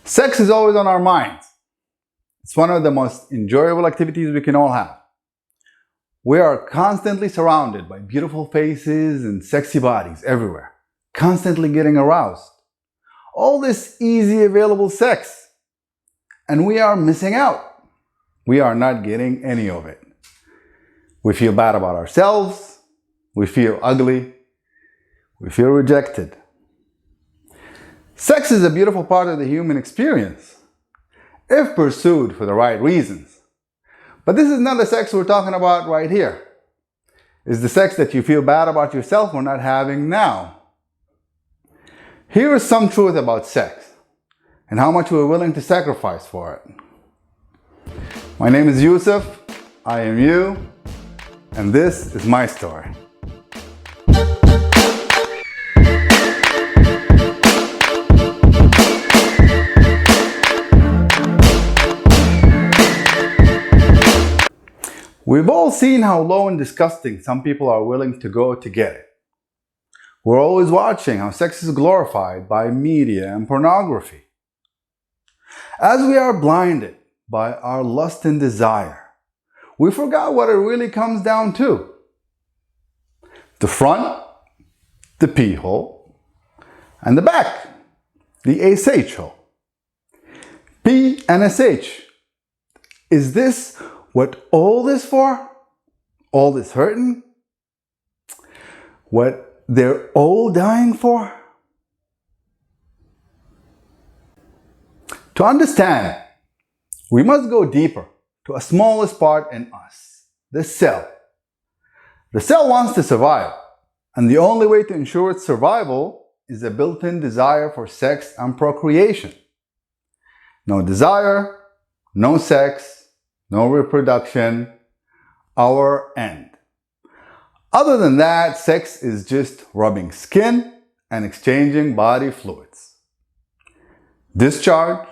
Sex is always on our minds. It's one of the most enjoyable activities we can all have. We are constantly surrounded by beautiful faces and sexy bodies everywhere, constantly getting aroused. All this easy available sex, and we are missing out. We are not getting any of it. We feel bad about ourselves, we feel ugly, we feel rejected. Sex is a beautiful part of the human experience, if pursued for the right reasons. But this is not the sex we're talking about right here. It's the sex that you feel bad about yourself for not having now. Here is some truth about sex and how much we're willing to sacrifice for it. My name is Yusuf, I am you, and this is my story. We've all seen how low and disgusting some people are willing to go to get it. We're always watching how sex is glorified by media and pornography. As we are blinded by our lust and desire, we forgot what it really comes down to. The front, the pee hole, and the back, the SH hole. P and SH. Is this what all this for? All this hurting? What they're all dying for? To understand, we must go deeper to a smallest part in us, the cell. The cell wants to survive, and the only way to ensure its survival is a built-in desire for sex and procreation. No desire, no sex, no reproduction, our end. Other than that, sex is just rubbing skin and exchanging body fluids. Discharge,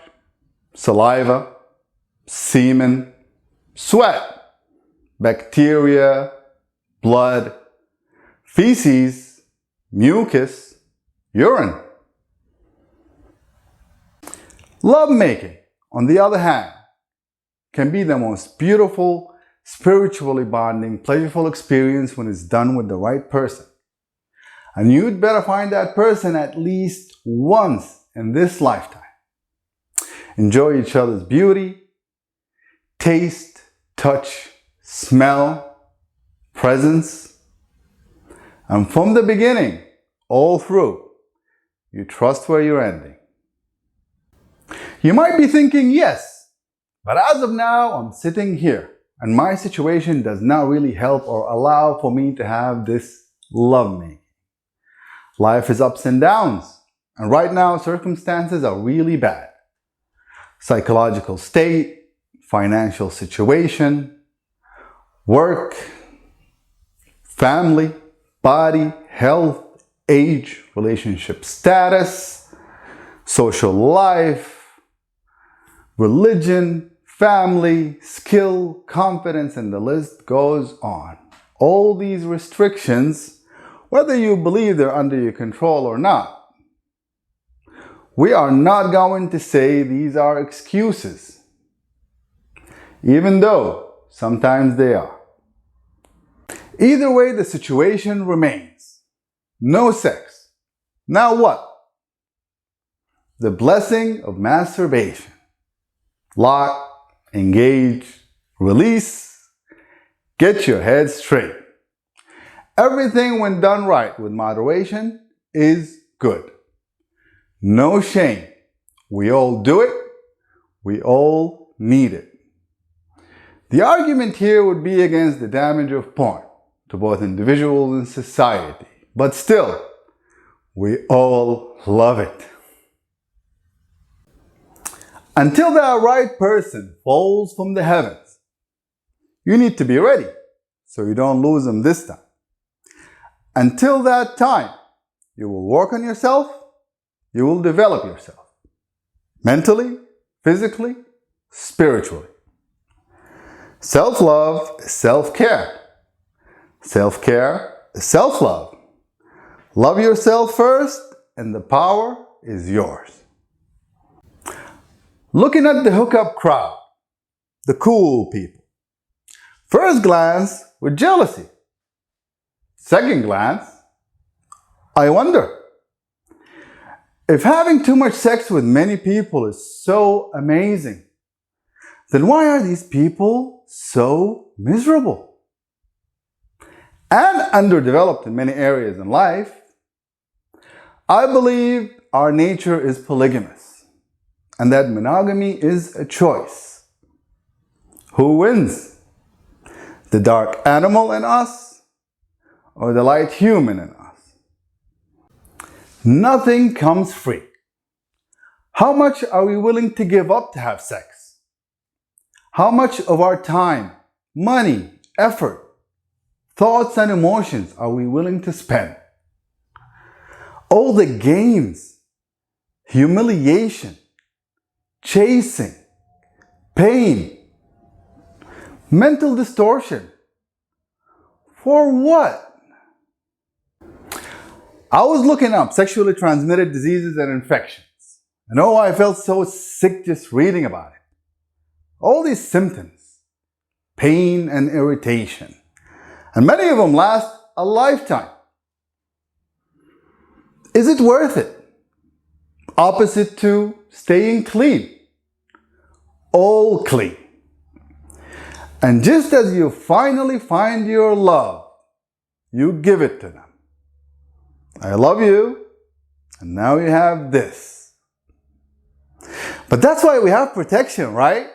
saliva, semen, sweat, bacteria, blood, feces, mucus, urine. Lovemaking, on the other hand, can be the most beautiful, spiritually bonding, pleasurable experience when it's done with the right person. And you'd better find that person at least once in this lifetime. Enjoy each other's beauty, taste, touch, smell, presence. And from the beginning, all through, you trust where you're ending. You might be thinking, yes, but as of now, I'm sitting here, and my situation does not really help or allow for me to have this lovemaking. Life is ups and downs, and right now circumstances are really bad. Psychological state, financial situation, work, family, body, health, age, relationship status, social life, religion, family, skill, confidence, and the list goes on. All these restrictions, whether you believe they're under your control or not, we are not going to say these are excuses, even though sometimes they are. Either way, the situation remains. No sex. Now what? The blessing of masturbation. Lock, engage, release, get your head straight. Everything when done right with moderation is good. No shame. We all do it. We all need it. The argument here would be against the damage of porn to both individuals and society. But still, we all love it. Until that right person falls from the heavens, you need to be ready so you don't lose them this time. Until that time, you will work on yourself, you will develop yourself. Mentally, physically, spiritually. Self-love is self-care. Self-care is self-love. Love yourself first, and the power is yours. Looking at the hookup crowd, the cool people. First glance with jealousy. Second glance, I wonder. If having too much sex with many people is so amazing, then why are these people so miserable? And underdeveloped in many areas in life, I believe our nature is polygamous and that monogamy is a choice. Who wins? The dark animal in us or the light human in us? Nothing comes free. How much are we willing to give up to have sex? How much of our time, money, effort, thoughts and emotions are we willing to spend? All the games, humiliation, chasing, pain, mental distortion. For what? I was looking up sexually transmitted diseases and infections. And oh, I felt so sick just reading about it. All these symptoms, pain and irritation. And many of them last a lifetime. Is it worth it? Opposite to staying clean. All clean. And just as you finally find your love, you give it to them. I love you, and now you have this. But that's why we have protection, right?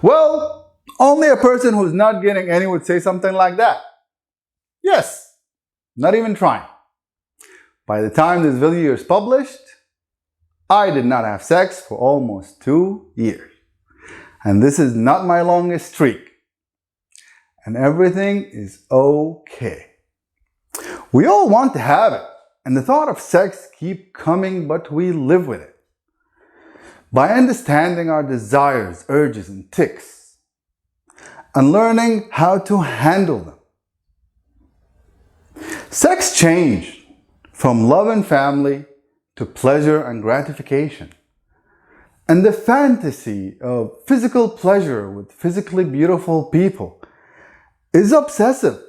Well, only a person who's not getting any would say something like that. Yes, not even trying. By the time this video is published, I did not have sex for almost 2 years. And this is not my longest streak. And everything is okay. We all want to have it, and the thought of sex keeps coming, but we live with it. By understanding our desires, urges, and tics, and learning how to handle them. Sex changed from love and family to pleasure and gratification. And the fantasy of physical pleasure with physically beautiful people is obsessive,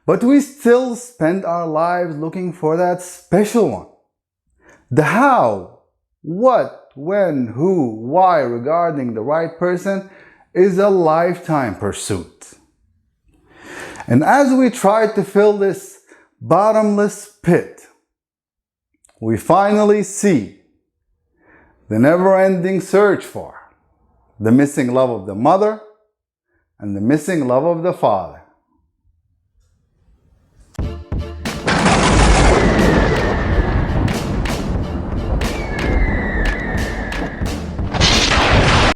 but we still spend our lives looking for that special one. The how, what, when, who, why regarding the right person is a lifetime pursuit. And as we try to fill this bottomless pit, we finally see the never-ending search for the missing love of the mother and the missing love of the father.